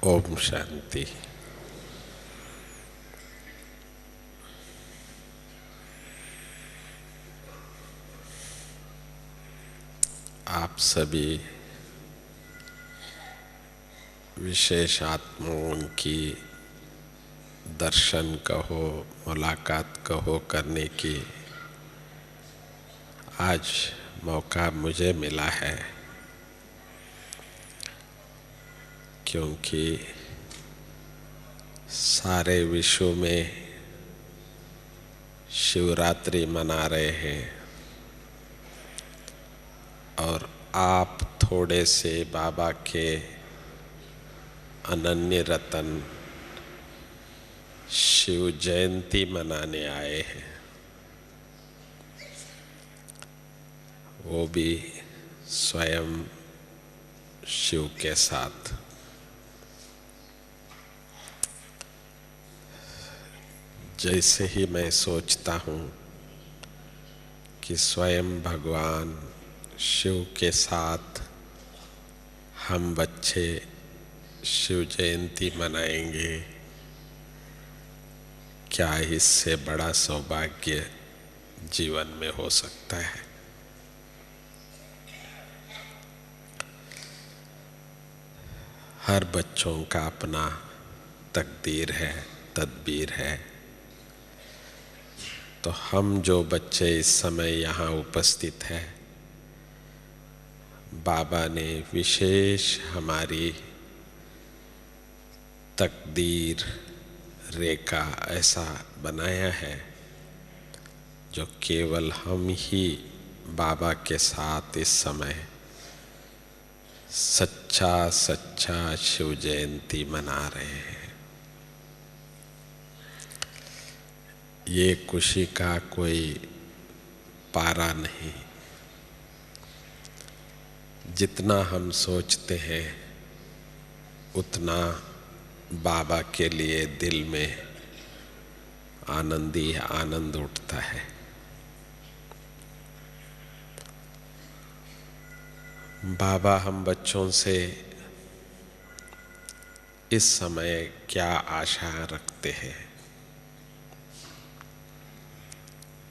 ओम शांति। आप सभी विशेष आत्माओं की दर्शन कहो, मुलाकात कहो करने की आज मौका मुझे मिला है, क्योंकि सारे विश्व में शिवरात्रि मना रहे हैं और आप थोड़े से बाबा के अनन्य रतन शिव जयंती मनाने आए हैं, वो भी स्वयं शिव के साथ। जैसे ही मैं सोचता हूँ कि स्वयं भगवान शिव के साथ हम बच्चे शिव जयंती मनाएंगे, क्या इससे बड़ा सौभाग्य जीवन में हो सकता है। हर बच्चों का अपना तकदीर है, तदबीर है। तो हम जो बच्चे इस समय यहाँ उपस्थित हैं, बाबा ने विशेष हमारी तकदीर रेखा ऐसा बनाया है जो केवल हम ही बाबा के साथ इस समय सच्चा सच्चा शिव जयंती मना रहे हैं। ये खुशी का कोई पारा नहीं। जितना हम सोचते हैं उतना बाबा के लिए दिल में आनंद ही आनंद उठता है। बाबा हम बच्चों से इस समय क्या आशा रखते हैं,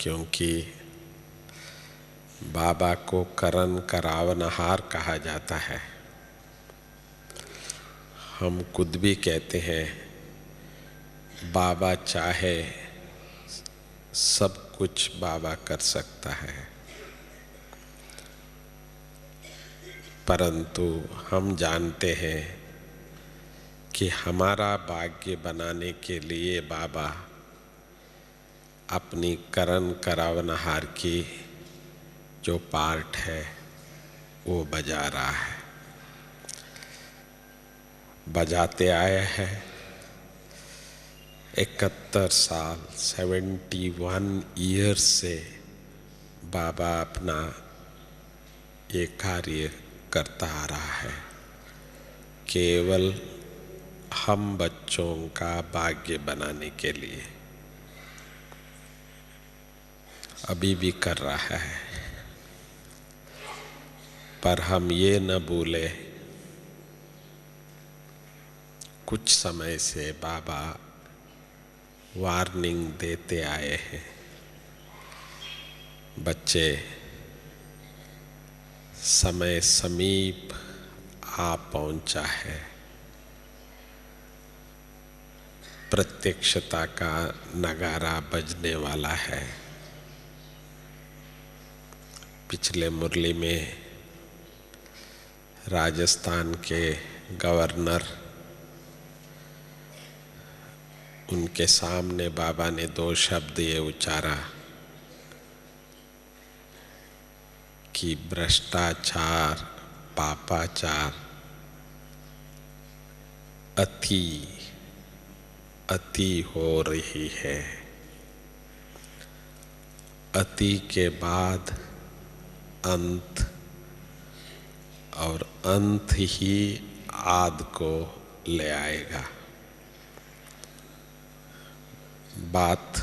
क्योंकि बाबा को करन करावनहार कहा जाता है। हम खुद भी कहते हैं बाबा चाहे सब कुछ बाबा कर सकता है, परंतु हम जानते हैं कि हमारा भाग्य बनाने के लिए बाबा अपनी करन करावनहार की जो पार्ट है वो बजा रहा है, बजाते आए हैं। 71 साल 71 ईयर्स से बाबा अपना ये कार्य करता आ रहा है, केवल हम बच्चों का भाग्य बनाने के लिए। अभी भी कर रहा है, पर हम ये न भूले कुछ समय से बाबा वार्निंग देते आए हैं। बच्चे, समय समीप आ पहुंचा है, प्रत्यक्षता का नगारा बजने वाला है। पिछले मुरली में राजस्थान के गवर्नर, उनके सामने बाबा ने 2 शब्द ये उच्चारा कि भ्रष्टाचार, पापाचार अति हो रही है। अति के बाद अंत, और अंत ही आदि को ले आएगा। बात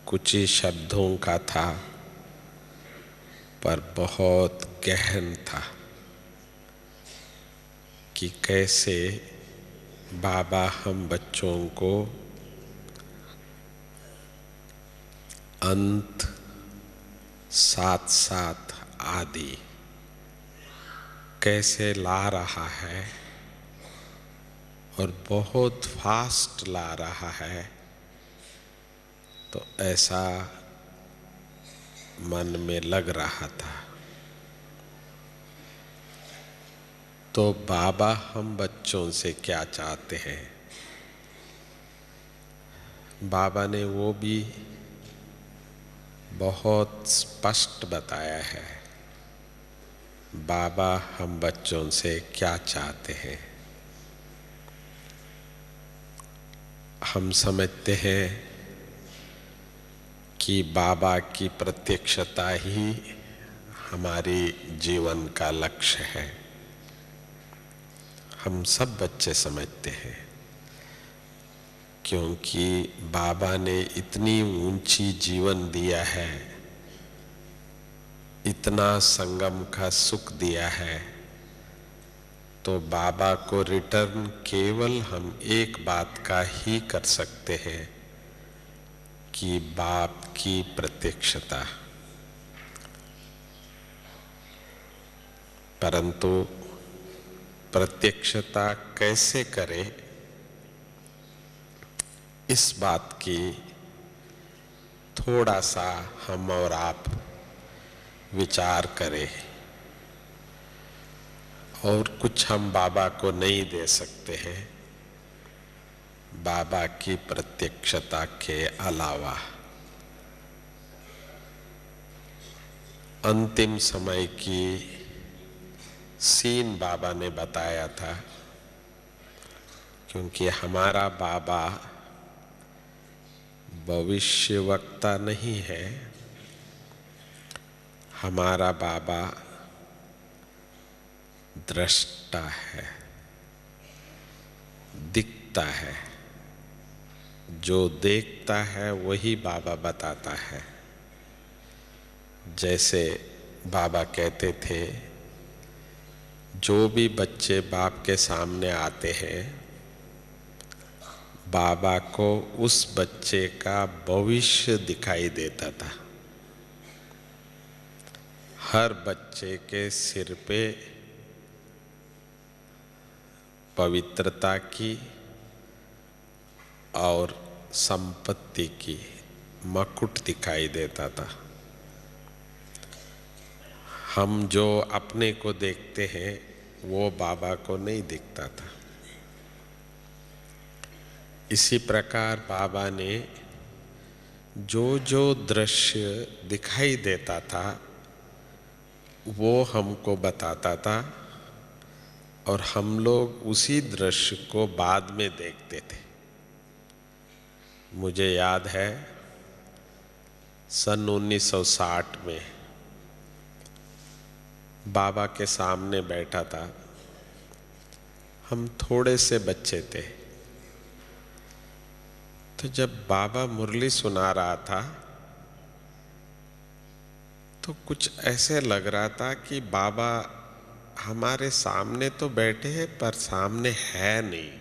कुछ ही शब्दों का था, पर बहुत गहन था कि कैसे बाबा हम बच्चों को अंत, साथ साथ आदि कैसे ला रहा है और बहुत फास्ट ला रहा है, तो ऐसा मन में लग रहा था। तो बाबा हम बच्चों से क्या चाहते हैं, बाबा ने वो भी बहुत स्पष्ट बताया है। बाबा हम बच्चों से क्या चाहते हैं। हम समझते हैं कि बाबा की प्रत्यक्षता ही हमारी जीवन का लक्ष्य है। हम सब बच्चे समझते हैं, क्योंकि बाबा ने इतनी ऊंची जीवन दिया है, इतना संगम का सुख दिया है, तो बाबा को रिटर्न केवल हम एक बात का ही कर सकते हैं कि बाप की प्रत्यक्षता। परंतु प्रत्यक्षता कैसे करें, इस बात की थोड़ा सा हम और आप विचार करें। और कुछ हम बाबा को नहीं दे सकते हैं बाबा की प्रत्यक्षता के अलावा। अंतिम समय की सीन बाबा ने बताया था, क्योंकि हमारा बाबा भविष्यवक्ता नहीं है, हमारा बाबा दृष्टा है, दिखता है। जो देखता है वही बाबा बताता है। जैसे बाबा कहते थे, जो भी बच्चे बाप के सामने आते हैं, बाबा को उस बच्चे का भविष्य दिखाई देता था। हर बच्चे के सिर पे पवित्रता की और संपत्ति की मकुट दिखाई देता था। हम जो अपने को देखते हैं वो बाबा को नहीं दिखता था। इसी प्रकार बाबा ने जो जो दृश्य दिखाई देता था वो हमको बताता था, और हम लोग उसी दृश्य को बाद में देखते थे। मुझे याद है सन 1960 में बाबा के सामने बैठा था। हम थोड़े से बच्चे थे, तो जब बाबा मुरली सुना रहा था तो कुछ ऐसे लग रहा था कि बाबा हमारे सामने तो बैठे हैं पर सामने है नहीं।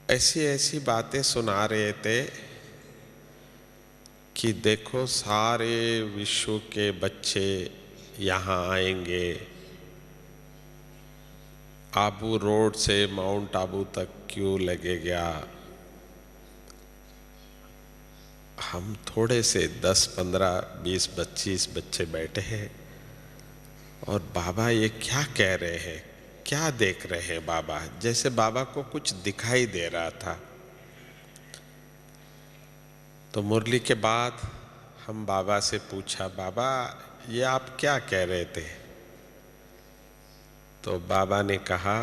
ऐसी ऐसी बातें सुना रहे थे कि देखो सारे विश्व के बच्चे यहाँ आएंगे, आबू रोड से माउंट आबू तक क्यों लगेगा। हम थोड़े से 10, 15, 20, 25 बच्चे बैठे हैं और बाबा ये क्या कह रहे हैं, क्या देख रहे हैं बाबा। जैसे बाबा को कुछ दिखाई दे रहा था। तो मुरली के बाद हम बाबा से पूछा, बाबा ये आप क्या कह रहे थे। तो बाबा ने कहा,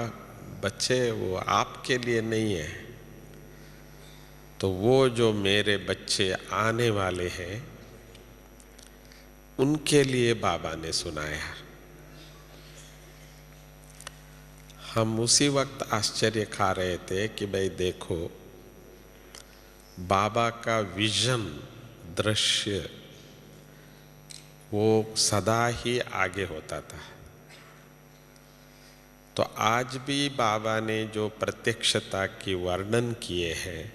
बच्चे वो आपके लिए नहीं है, तो वो जो मेरे बच्चे आने वाले हैं उनके लिए बाबा ने सुनाया। हम उसी वक्त आश्चर्य खा रहे थे कि भाई देखो, बाबा का विजन, दृश्य वो सदा ही आगे होता था। तो आज भी बाबा ने जो प्रत्यक्षता की वर्णन किए हैं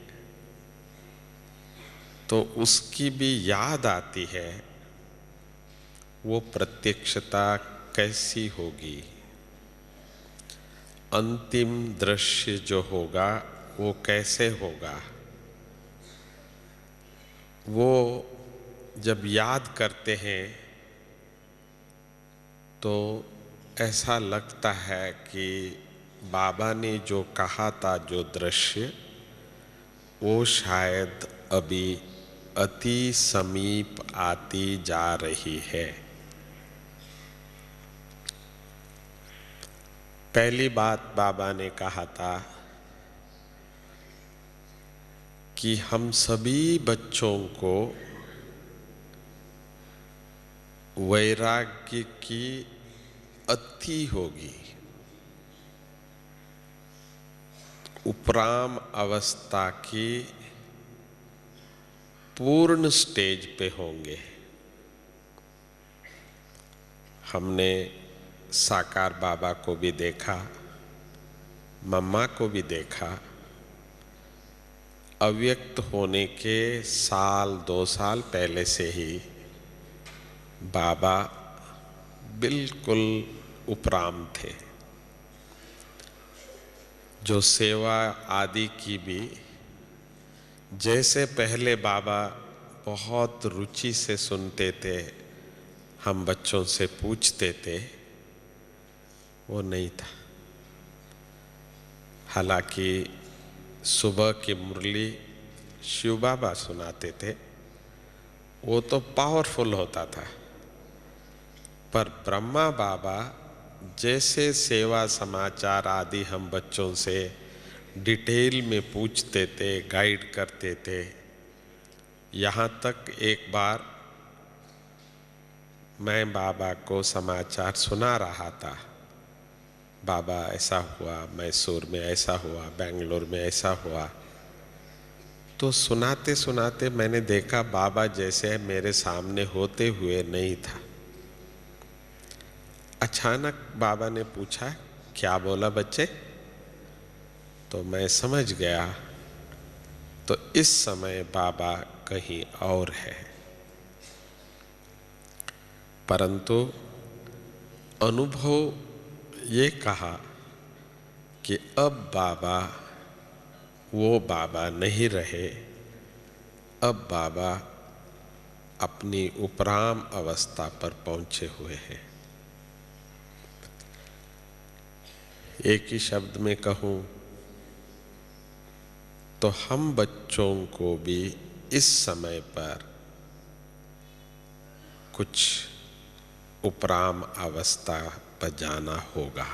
तो उसकी भी याद आती है, वो प्रत्यक्षता कैसी होगी, अंतिम दृश्य जो होगा वो कैसे होगा। वो जब याद करते हैं तो ऐसा लगता है कि बाबा ने जो कहा था, जो दृश्य, वो शायद अभी अति समीप आती जा रही है। पहली बात बाबा ने कहा था कि हम सभी बच्चों को वैराग्य की अति होगी, उपराम अवस्था की पूर्ण स्टेज पे होंगे। हमने साकार बाबा को भी देखा, मम्मा को भी देखा, अव्यक्त होने के साल 2 साल पहले से ही बाबा बिल्कुल उपराम थे। जो सेवा आदि की भी, जैसे पहले बाबा बहुत रुचि से सुनते थे, हम बच्चों से पूछते थे, वो नहीं था। हालांकि सुबह की मुरली शिव बाबा सुनाते थे, वो तो पावरफुल होता था, पर ब्रह्मा बाबा जैसे सेवा समाचार आदि हम बच्चों से डिटेल में पूछते थे, गाइड करते थे। यहाँ तक एक बार मैं बाबा को समाचार सुना रहा था, बाबा ऐसा हुआ, मैसूर में ऐसा हुआ, बेंगलोर में ऐसा हुआ। तो सुनाते सुनाते मैंने देखा बाबा जैसे मेरे सामने होते हुए नहीं था। अचानक बाबा ने पूछा, क्या बोला बच्चे? तो मैं समझ गया, तो इस समय बाबा कहीं और है। परंतु अनुभव ये कहा कि अब बाबा वो बाबा नहीं रहे, अब बाबा अपनी उपराम अवस्था पर पहुंचे हुए हैं। एक ही शब्द में कहूं तो हम बच्चों को भी इस समय पर कुछ उपराम अवस्था पर जाना होगा,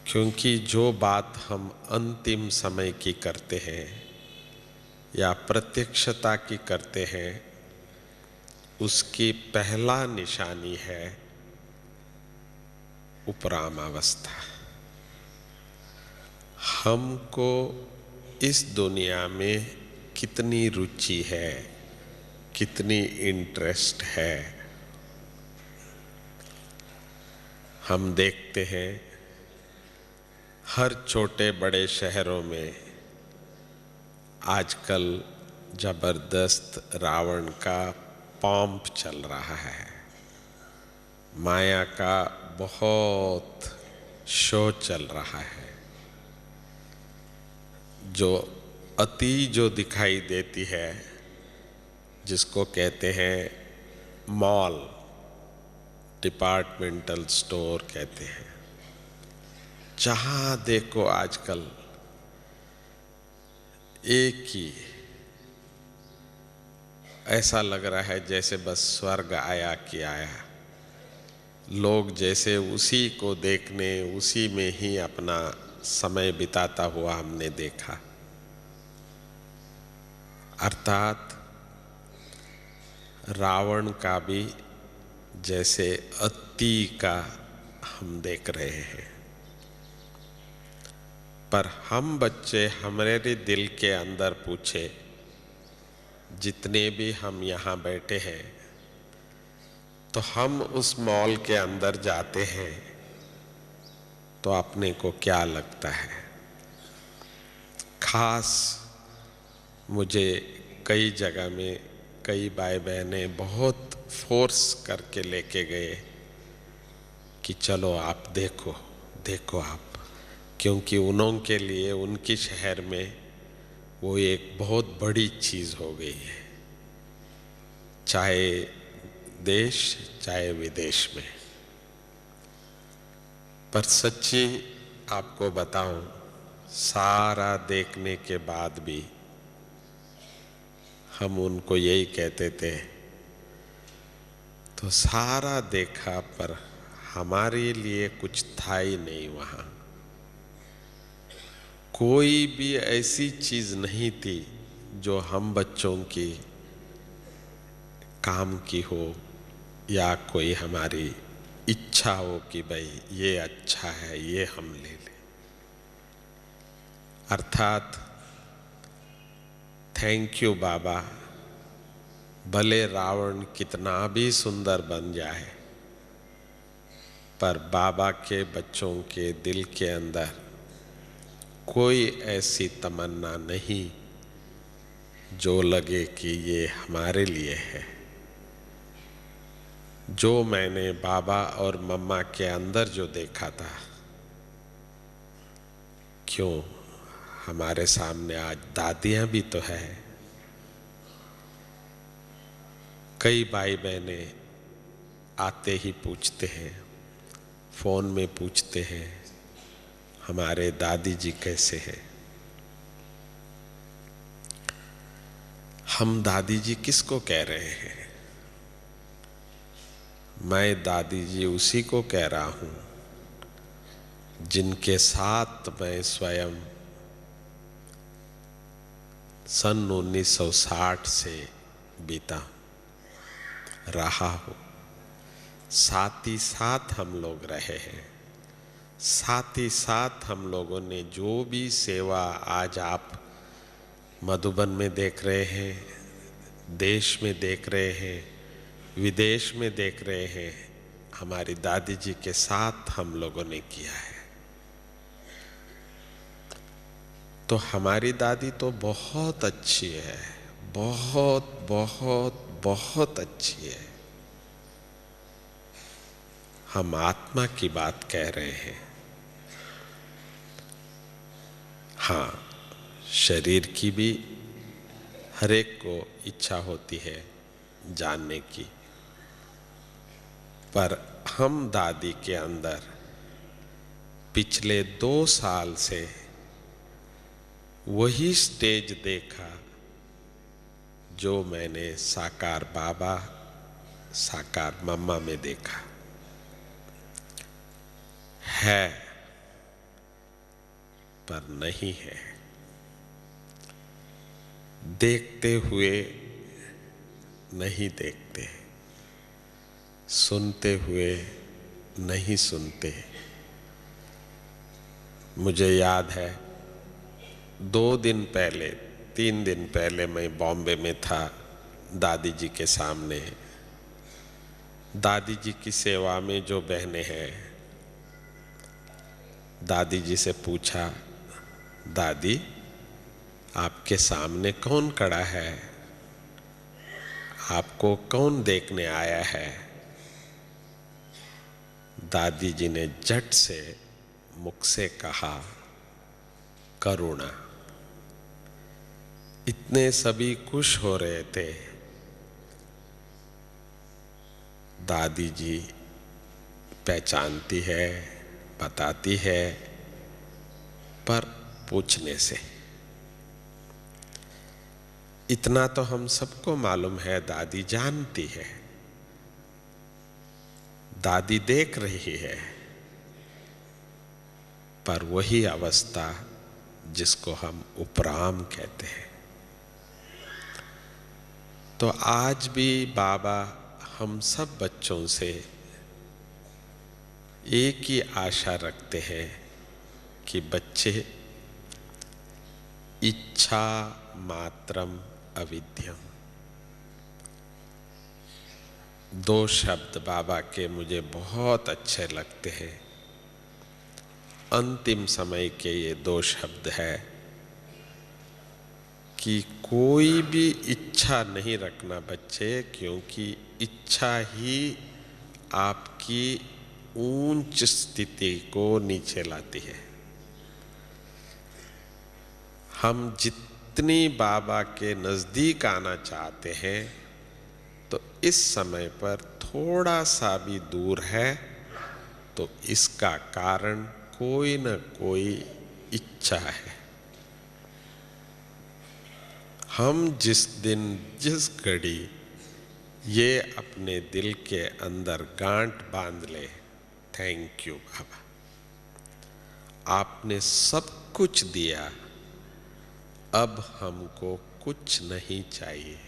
क्योंकि जो बात हम अंतिम समय की करते हैं या प्रत्यक्षता की करते हैं, उसकी पहला निशानी है उपराम अवस्था। हमको इस दुनिया में कितनी रुचि है, कितनी इंटरेस्ट है, हम देखते हैं हर छोटे बड़े शहरों में आजकल जबरदस्त रावण का पॉम्प चल रहा है, माया का बहुत शो चल रहा है। जो अति जो दिखाई देती है, जिसको कहते हैं मॉल, डिपार्टमेंटल स्टोर कहते हैं, जहां देखो आजकल एक ही, ऐसा लग रहा है जैसे बस स्वर्ग आया कि आया। लोग जैसे उसी को देखने, उसी में ही अपना समय बिताता हुआ हमने देखा। अर्थात रावण का भी जैसे अति का हम देख रहे हैं। पर हम बच्चे, हमारे दिल के अंदर पूछे, जितने भी हम यहाँ बैठे हैं, तो हम उस मॉल के अंदर जाते हैं तो अपने को क्या लगता है। खास मुझे कई जगह में कई भाई बहनें बहुत फोर्स करके लेके गए कि चलो आप देखो देखो आप, क्योंकि उनके लिए उनके शहर में वो एक बहुत बड़ी चीज़ हो गई है, चाहे देश चाहे विदेश में। पर सच्ची आपको बताऊं, सारा देखने के बाद भी हम उनको यही कहते थे, तो सारा देखा पर हमारे लिए कुछ था ही नहीं वहाँ। कोई भी ऐसी चीज़ नहीं थी जो हम बच्चों की काम की हो या कोई हमारी इच्छा हो कि भाई ये अच्छा है ये हम ले लें। अर्थात थैंक यू बाबा, भले रावण कितना भी सुंदर बन जाए, पर बाबा के बच्चों के दिल के अंदर कोई ऐसी तमन्ना नहीं जो लगे कि ये हमारे लिए है। जो मैंने बाबा और मम्मा के अंदर जो देखा था, क्यों हमारे सामने आज दादियाँ भी तो है। कई भाई बहने आते ही पूछते हैं, फोन में पूछते हैं हमारे दादी जी कैसे हैं। हम दादी जी किसको कह रहे हैं? मैं दादी जी उसी को कह रहा हूं जिनके साथ मैं स्वयं सन 1960 से बीता रहा हूं। साथ ही साथ हम लोग रहे हैं, साथ ही साथ हम लोगों ने जो भी सेवा आज आप मधुबन में देख रहे हैं, देश में देख रहे हैं, विदेश में देख रहे हैं, हमारी दादी जी के साथ हम लोगों ने किया है। तो हमारी दादी तो बहुत अच्छी है, बहुत बहुत बहुत अच्छी है। हम आत्मा की बात कह रहे हैं। हाँ, शरीर की भी हर एक को इच्छा होती है जानने की, पर हम दादी के अंदर पिछले 2 साल से वही स्टेज देखा जो मैंने साकार बाबा साकार मम्मा में देखा है, पर नहीं है। देखते हुए नहीं देखते, सुनते हुए नहीं सुनते। मुझे याद है 2 दिन पहले 3 दिन पहले मैं बॉम्बे में था दादी जी के सामने। दादी जी की सेवा में जो बहनें हैं, दादी जी से पूछा, दादी आपके सामने कौन खड़ा है, आपको कौन देखने आया है? दादी जी ने झट से मुख से कहा, करुणा। इतने सभी खुश हो रहे थे। दादी जी पहचानती है, बताती है, पर पूछने से। इतना तो हम सबको मालूम है, दादी जानती है, दादी देख रही है, पर वही अवस्था जिसको हम उपराम कहते हैं। तो आज भी बाबा हम सब बच्चों से एक ही आशा रखते हैं कि बच्चे इच्छा मात्रम अविद्यम, 2 शब्द बाबा के मुझे बहुत अच्छे लगते हैं। अंतिम समय के ये दो शब्द है कि कोई भी इच्छा नहीं रखना बच्चे, क्योंकि इच्छा ही आपकी ऊंच स्थिति को नीचे लाती है। हम जितनी बाबा के नज़दीक आना चाहते हैं तो इस समय पर थोड़ा सा भी दूर है, तो इसका कारण कोई न कोई इच्छा है। हम जिस दिन जिस घड़ी ये अपने दिल के अंदर गांठ बांध ले, थैंक यू बाबा, आपने सब कुछ दिया, अब हमको कुछ नहीं चाहिए।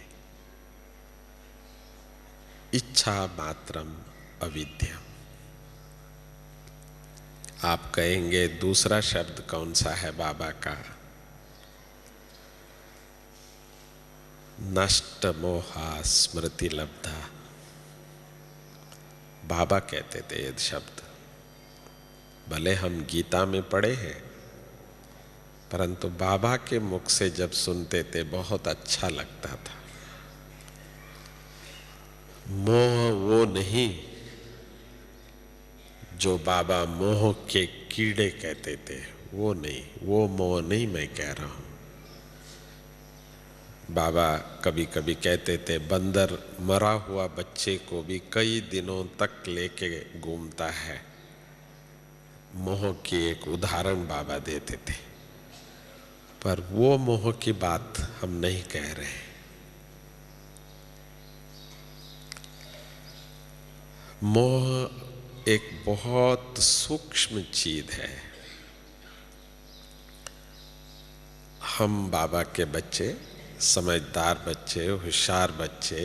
इच्छा मात्रम अविद्यम। आप कहेंगे दूसरा शब्द कौन सा है बाबा का? नष्ट मोहा स्मृति लब्धा। बाबा कहते थे ये शब्द, भले हम गीता में पढ़े हैं, परंतु बाबा के मुख से जब सुनते थे बहुत अच्छा लगता था। मोह वो नहीं जो बाबा मोह के कीड़े कहते थे, वो नहीं, वो मोह नहीं मैं कह रहा हूं। बाबा कभी कभी कहते थे बंदर मरा हुआ बच्चे को भी कई दिनों तक लेके घूमता है। मोह की एक उदाहरण बाबा देते थे, पर वो मोह की बात हम नहीं कह रहे। मोह एक बहुत सूक्ष्म चीज है। हम बाबा के बच्चे, समझदार बच्चे, होशियार बच्चे,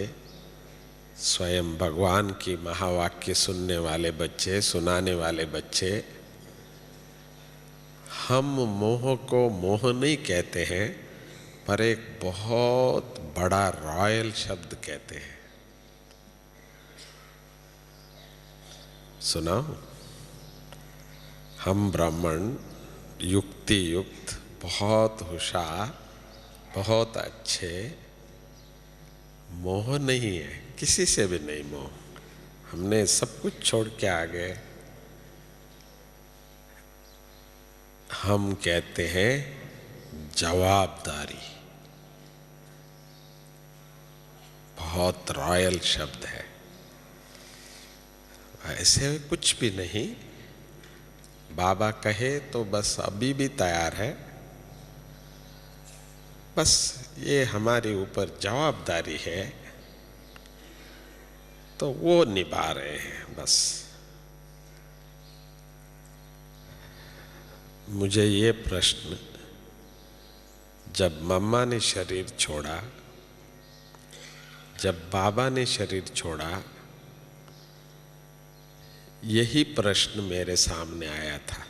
स्वयं भगवान की महावाक्य सुनने वाले बच्चे, सुनाने वाले बच्चे, हम मोह को मोह नहीं कहते हैं, पर एक बहुत बड़ा रॉयल शब्द कहते हैं। सुनाओ, हम ब्राह्मण युक्ति युक्त, बहुत होशियार, बहुत अच्छे, मोह नहीं है, किसी से भी नहीं मोह। हमने सब कुछ छोड़ के आ गए। हम कहते हैं जवाबदारी। बहुत रॉयल शब्द है। ऐसे कुछ भी नहीं, बाबा कहे तो बस अभी भी तैयार है। बस ये हमारे ऊपर जवाबदारी है तो वो निभा रहे हैं बस। मुझे ये प्रश्न, जब मम्मा ने शरीर छोड़ा, जब बाबा ने शरीर छोड़ा, यही प्रश्न मेरे सामने आया था।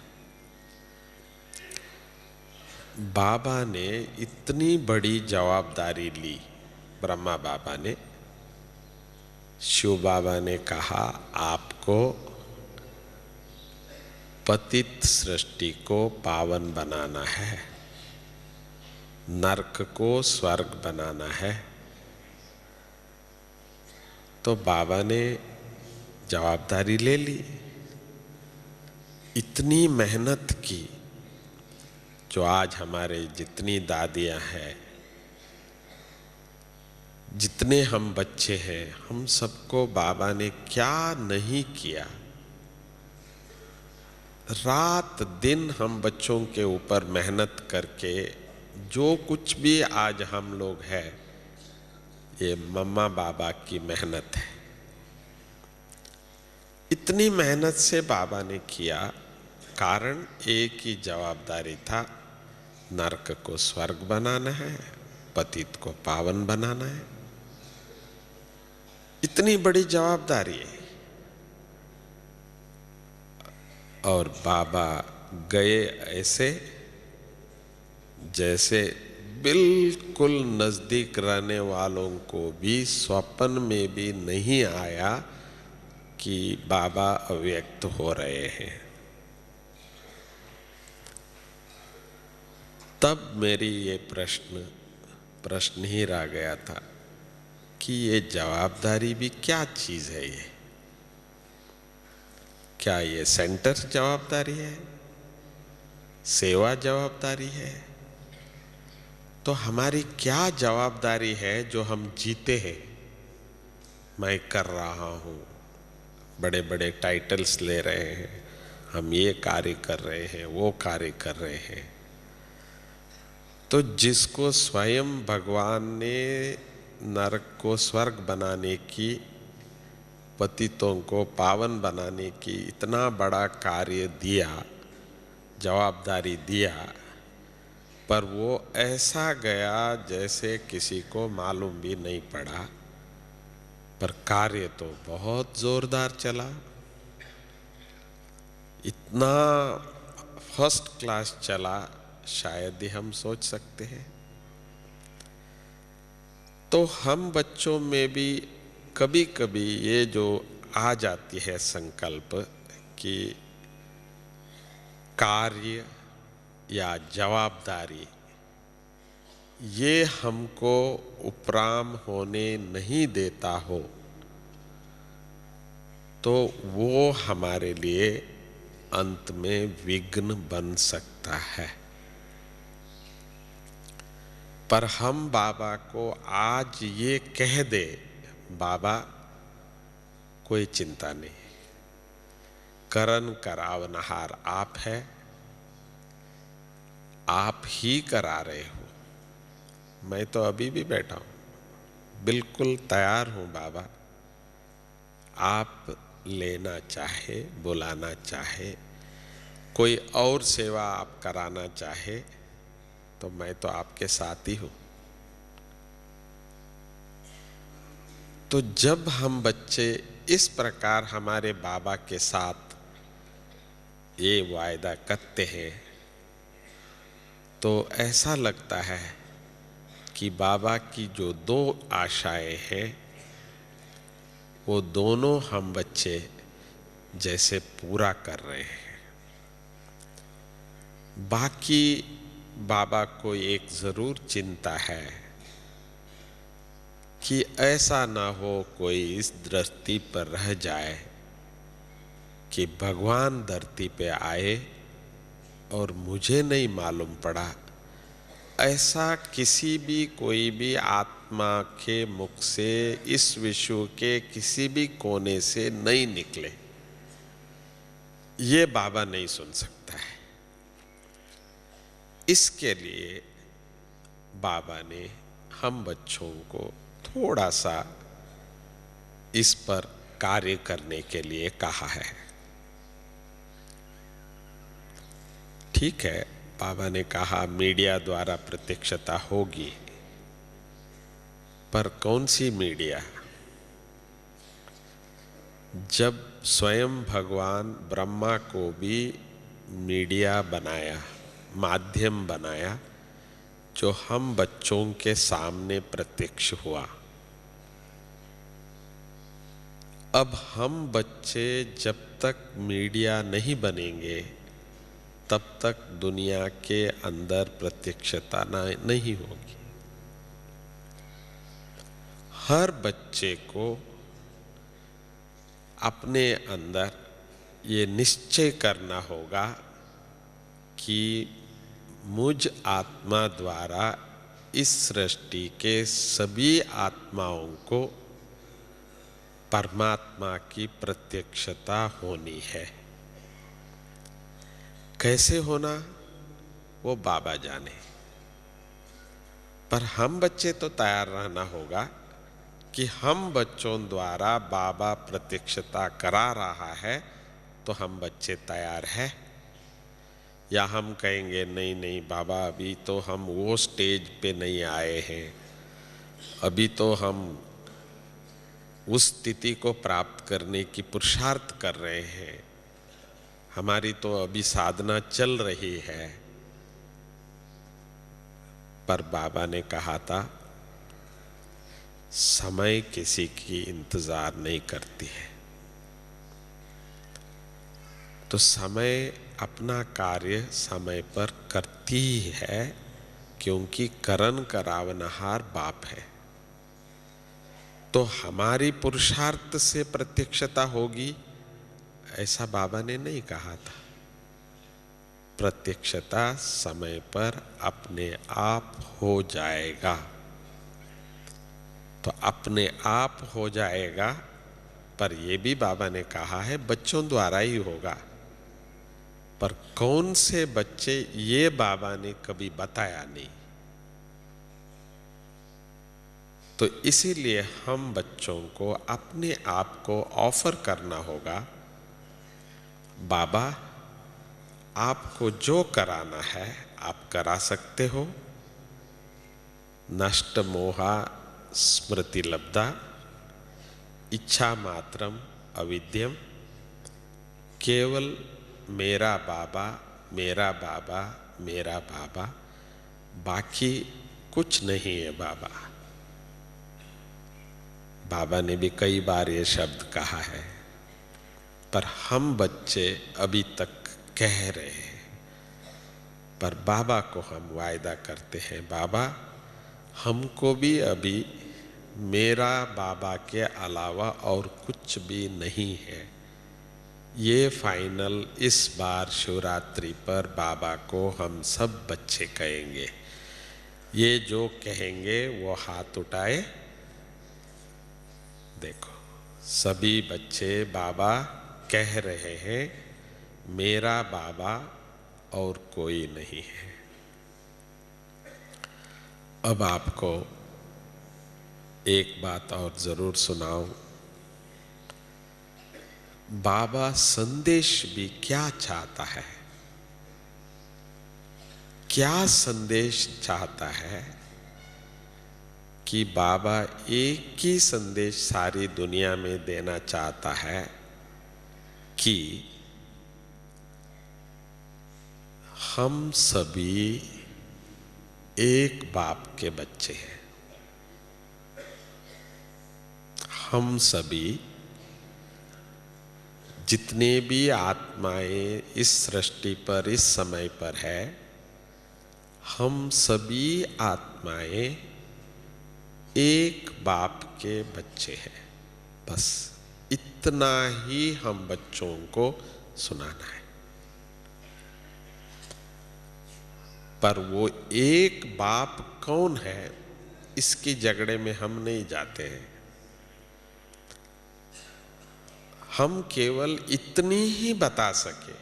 बाबा ने इतनी बड़ी जवाबदारी ली, ब्रह्मा बाबा ने, शिव बाबा ने कहा आपको पतित सृष्टि को पावन बनाना है, नरक को स्वर्ग बनाना है। तो बाबा ने जवाबदारी ले ली, इतनी मेहनत की। जो आज हमारे जितनी दादियां हैं, जितने हम बच्चे हैं, हम सबको बाबा ने क्या नहीं किया। रात दिन हम बच्चों के ऊपर मेहनत करके जो कुछ भी आज हम लोग हैं, ये मम्मा बाबा की मेहनत है। इतनी मेहनत से बाबा ने किया, कारण एक ही जवाबदारी था, नरक को स्वर्ग बनाना है, पतित को पावन बनाना है। इतनी बड़ी जवाबदारी है। और बाबा गए ऐसे जैसे बिल्कुल नजदीक रहने वालों को भी स्वप्न में भी नहीं आया कि बाबा अव्यक्त हो रहे हैं। तब मेरी ये प्रश्न ही रह गया था कि ये जवाबदारी भी क्या चीज़ है ये? क्या ये सेंटर जवाबदारी है, सेवा जवाबदारी है? तो हमारी क्या जवाबदारी है जो हम जीते हैं? मैं कर रहा हूँ, बड़े बड़े टाइटल्स ले रहे हैं, हम ये कार्य कर रहे हैं, वो कार्य कर रहे हैं। तो जिसको स्वयं भगवान ने नरक को स्वर्ग बनाने की, पतितों को पावन बनाने की इतना बड़ा कार्य दिया, जवाबदारी दिया, पर वो ऐसा गया जैसे किसी को मालूम भी नहीं पड़ा। पर कार्य तो बहुत जोरदार चला, इतना फर्स्ट क्लास चला, शायद ही हम सोच सकते हैं। तो हम बच्चों में भी कभी कभी ये जो आ जाती है संकल्प कि कार्य या जवाबदारी ये हमको उपराम होने नहीं देता हो, तो वो हमारे लिए अंत में विघ्न बन सकता है। पर हम बाबा को आज ये कह दे, बाबा कोई चिंता नहीं, करन करावनहार आप है, आप ही करा रहे हो। मैं तो अभी भी बैठा हूं, बिल्कुल तैयार हूं बाबा, आप लेना चाहे, बुलाना चाहे, कोई और सेवा आप कराना चाहे, तो मैं तो आपके साथ ही हूं। तो जब हम बच्चे इस प्रकार हमारे बाबा के साथ ये वायदा करते हैं, तो ऐसा लगता है कि बाबा की जो दो आशाएं हैं, वो दोनों हम बच्चे जैसे पूरा कर रहे हैं। बाकी बाबा को एक जरूर चिंता है कि ऐसा ना हो कोई इस धरती पर रह जाए कि भगवान धरती पे आए और मुझे नहीं मालूम पड़ा। ऐसा किसी भी कोई भी आत्मा के मुख से इस विश्व के किसी भी कोने से नहीं निकले, ये बाबा नहीं सुन सकता है। इसके लिए बाबा ने हम बच्चों को थोड़ा सा इस पर कार्य करने के लिए कहा है। ठीक है, बाबा ने कहा मीडिया द्वारा प्रत्यक्षता होगी, पर कौन सी मीडिया? जब स्वयं भगवान ब्रह्मा को भी मीडिया बनाया, माध्यम बनाया, जो हम बच्चों के सामने प्रत्यक्ष हुआ। अब हम बच्चे जब तक मीडिया नहीं बनेंगे, तब तक दुनिया के अंदर प्रत्यक्षता नहीं होगी। हर बच्चे को अपने अंदर ये निश्चय करना होगा कि मुझ आत्मा द्वारा इस सृष्टि के सभी आत्माओं को परमात्मा की प्रत्यक्षता होनी है। कैसे होना वो बाबा जाने, पर हम बच्चे तो तैयार रहना होगा कि हम बच्चों द्वारा बाबा प्रत्यक्षता करा रहा है, तो हम बच्चे तैयार हैं। या हम कहेंगे नहीं नहीं बाबा, अभी तो हम वो स्टेज पे नहीं आए हैं, अभी तो हम उस स्थिति को प्राप्त करने की पुरुषार्थ कर रहे हैं, हमारी तो अभी साधना चल रही है। पर बाबा ने कहा था, समय किसी की इंतजार नहीं करती है। तो समय अपना कार्य समय पर करती है, क्योंकि करण करावनहार बाप है। तो हमारी पुरुषार्थ से प्रत्यक्षता होगी ऐसा बाबा ने नहीं कहा था। प्रत्यक्षता समय पर अपने आप हो जाएगा। तो अपने आप हो जाएगा, पर ये भी बाबा ने कहा है बच्चों द्वारा ही होगा। पर कौन से बच्चे ये बाबा ने कभी बताया नहीं। तो इसीलिए हम बच्चों को अपने आप को ऑफर करना होगा, बाबा आपको जो कराना है आप करा सकते हो। नष्ट मोहा स्मृति लब्धा इच्छा मात्रम अविद्यम। केवल मेरा बाबा मेरा बाबा मेरा बाबा, बाकी कुछ नहीं है बाबा। बाबा ने भी कई बार ये शब्द कहा है, पर हम बच्चे अभी तक कह रहे हैं। पर बाबा को हम वायदा करते हैं, बाबा हमको भी अभी मेरा बाबा के अलावा और कुछ भी नहीं है। ये फाइनल इस बार शिवरात्रि पर बाबा को हम सब बच्चे कहेंगे। ये जो कहेंगे वो हाथ उठाए। देखो सभी बच्चे बाबा कह रहे हैं, मेरा बाबा और कोई नहीं है। अब आपको एक बात और जरूर सुनाऊं। बाबा संदेश भी क्या चाहता है? क्या संदेश चाहता है? कि बाबा एक ही संदेश सारी दुनिया में देना चाहता है कि हम सभी एक बाप के बच्चे हैं। हम सभी जितने भी आत्माएं इस सृष्टि पर इस समय पर है, हम सभी आत्माएं एक बाप के बच्चे हैं। बस इतना ही हम बच्चों को सुनाना है। पर वो एक बाप कौन है, इसकी झगड़े में हम नहीं जाते हैं। हम केवल इतनी ही बता सके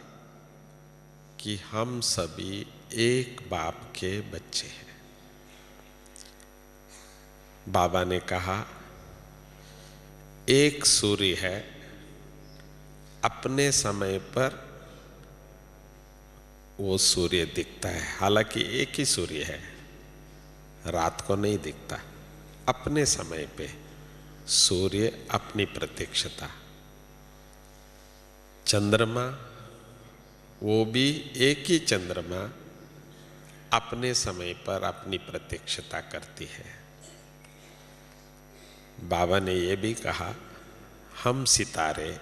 कि हम सभी एक बाप के बच्चे हैं। बाबा ने कहा एक सूर्य है, अपने समय पर वो सूर्य दिखता है। हालांकि एक ही सूर्य है, रात को नहीं दिखता। अपने समय पे सूर्य अपनी प्रत्यक्षता। चंद्रमा, वो भी एक ही चंद्रमा अपने समय पर अपनी प्रत्यक्षता करती है। बाबा ने ये भी कहा हम सितारे,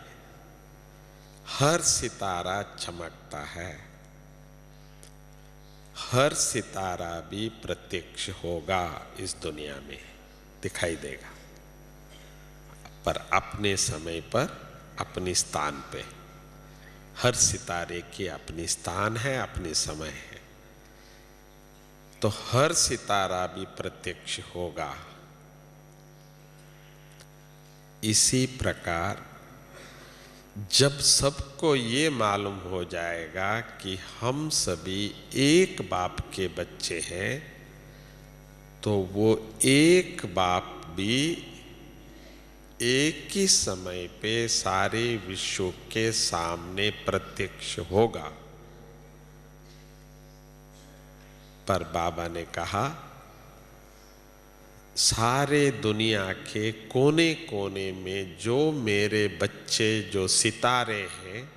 हर सितारा चमकता है, हर सितारा भी प्रत्यक्ष होगा इस दुनिया में, दिखाई देगा, पर अपने समय पर अपने स्थान पे। हर सितारे की अपनी स्थान है, अपनी समय है। तो हर सितारा भी प्रत्यक्ष होगा। इसी प्रकार जब सबको ये मालूम हो जाएगा कि हम सभी एक बाप के बच्चे हैं, तो वो एक बाप भी एक ही समय पे सारे विश्व के सामने प्रत्यक्ष होगा। पर बाबा ने कहा सारे दुनिया के कोने कोने में जो मेरे बच्चे जो सितारे हैं,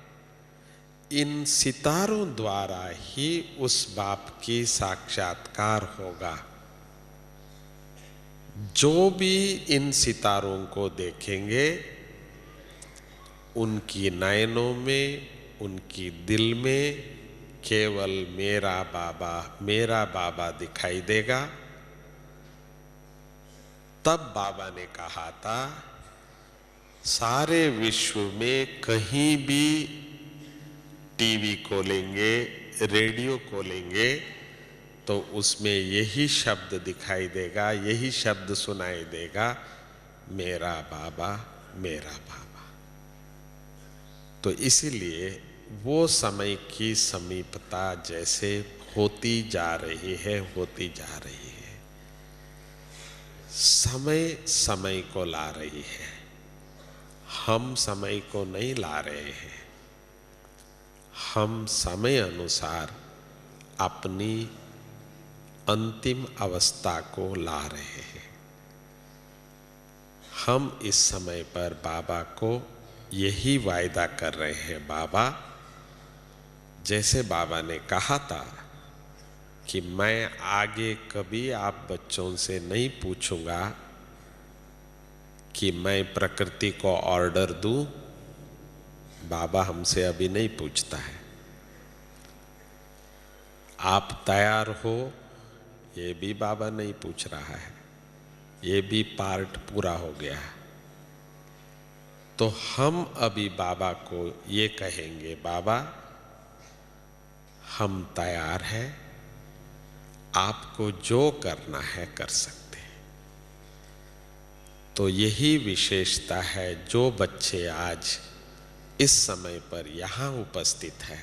इन सितारों द्वारा ही उस बाप की साक्षात्कार होगा। जो भी इन सितारों को देखेंगे, उनकी नयनों में, उनकी दिल में केवल मेरा बाबा दिखाई देगा। तब बाबा ने कहा था, सारे विश्व में कहीं भी टीवी खोलेंगे, रेडियो खोलेंगे, तो उसमें यही शब्द दिखाई देगा, यही शब्द सुनाई देगा, मेरा बाबा, मेरा बाबा। तो इसीलिए वो समय की समीपता जैसे होती जा रही है, होती जा रही है, समय समय को ला रही है, हम समय को नहीं ला रहे हैं। हम समय अनुसार अपनी अंतिम अवस्था को ला रहे हैं। हम इस समय पर बाबा को यही वायदा कर रहे हैं, बाबा, जैसे बाबा ने कहा था कि मैं आगे कभी आप बच्चों से नहीं पूछूंगा कि मैं प्रकृति को ऑर्डर दूं। बाबा हमसे अभी नहीं पूछता है, आप तैयार हो, ये भी बाबा नहीं पूछ रहा है, ये भी पार्ट पूरा हो गया है। तो हम अभी बाबा को ये कहेंगे, बाबा हम तैयार हैं, आपको जो करना है कर सकते हैं। तो यही विशेषता है, जो बच्चे आज इस समय पर यहाँ उपस्थित है,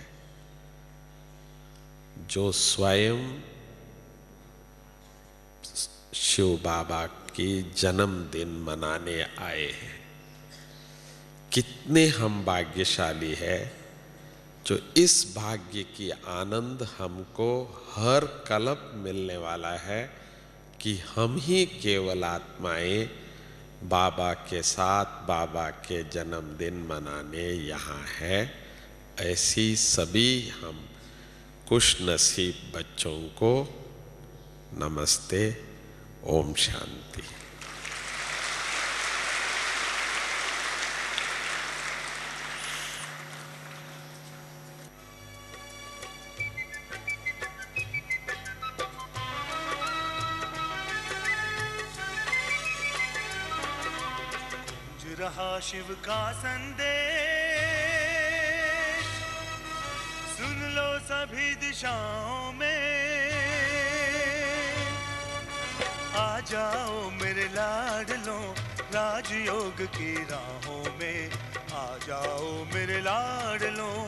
जो स्वयं शिव बाबा की जन्मदिन मनाने आए हैं। कितने हम भाग्यशाली है जो इस भाग्य की आनंद हमको हर कल्प मिलने वाला है कि हम ही केवल आत्माएं बाबा के साथ बाबा के जन्मदिन मनाने यहाँ है। ऐसी सभी हम खुश नसीब बच्चों को नमस्ते, ओम शांति। रहा शिव का संदेश, सुन लो सभी दिशाओं में, आ जाओ मेरे लाडलों राजयोग की राहों में, आ जाओ मेरे लाडलों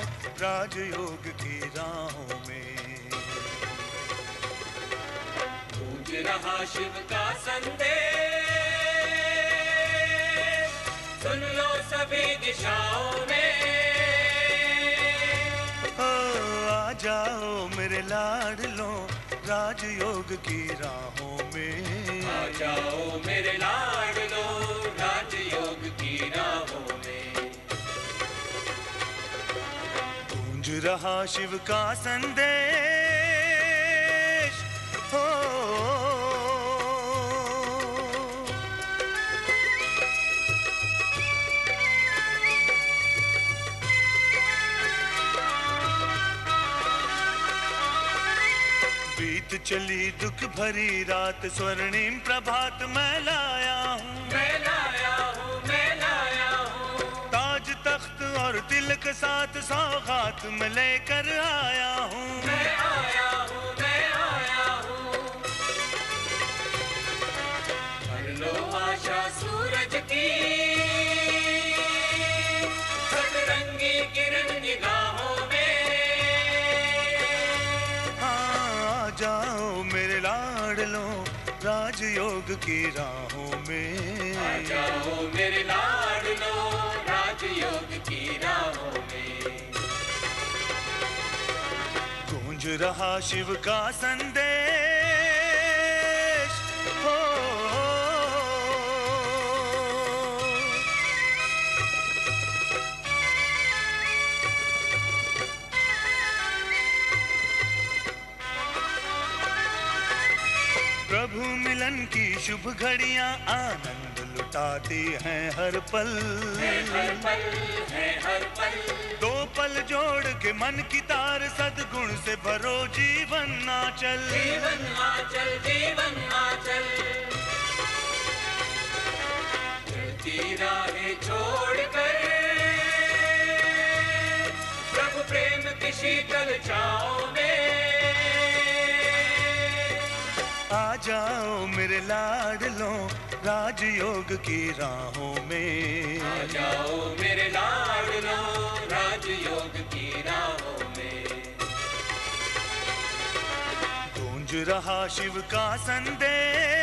राजयोग की राहों में। गूंज रहा शिव का संदेश, सुन लो सभी दिशाओं में, आ जाओ मेरे लाडलों राजयोग की राहों में, आ जाओ मेरे लाडलो राजयोग की राहों में। गूंज रहा शिव का संदेश, हो बीत चली दुख भरी रात, स्वर्णिम प्रभात मैं लाया हूँ, मैं लाया हूँ, मैं लाया हूँ, ताज तख्त और तिलक साथ सौगात में लेकर आया हूँ, मैं आया हूँ, मैं आया हूँ। भर लो आशा सूरज की सतरंगी किरण निगाहों में, आ जाओ मेरे लाडलों राजयोग की राहों में, आ जाओ मेरे लाडलो राजयोग की राहों में। गूंज रहा शिव का संदेश, हो प्रभु मिलन की शुभ घड़ियां आनंद लुटाती हैं हर पल, है हर पल, है हर पल, दो पल जोड़ के मन की तार सद्गुण से भरो जीवन आंचल, जीवन आंचल, जीवन आंचल। चलती राहें छोड़कर प्रभु प्रेम की शीतल छाँव में आ जाओ मेरे लाडलों राजयोग की राहों में। आ जाओ मेरे लाडलों राजयोग की राहों में। गूंज रहा शिव का संदेश,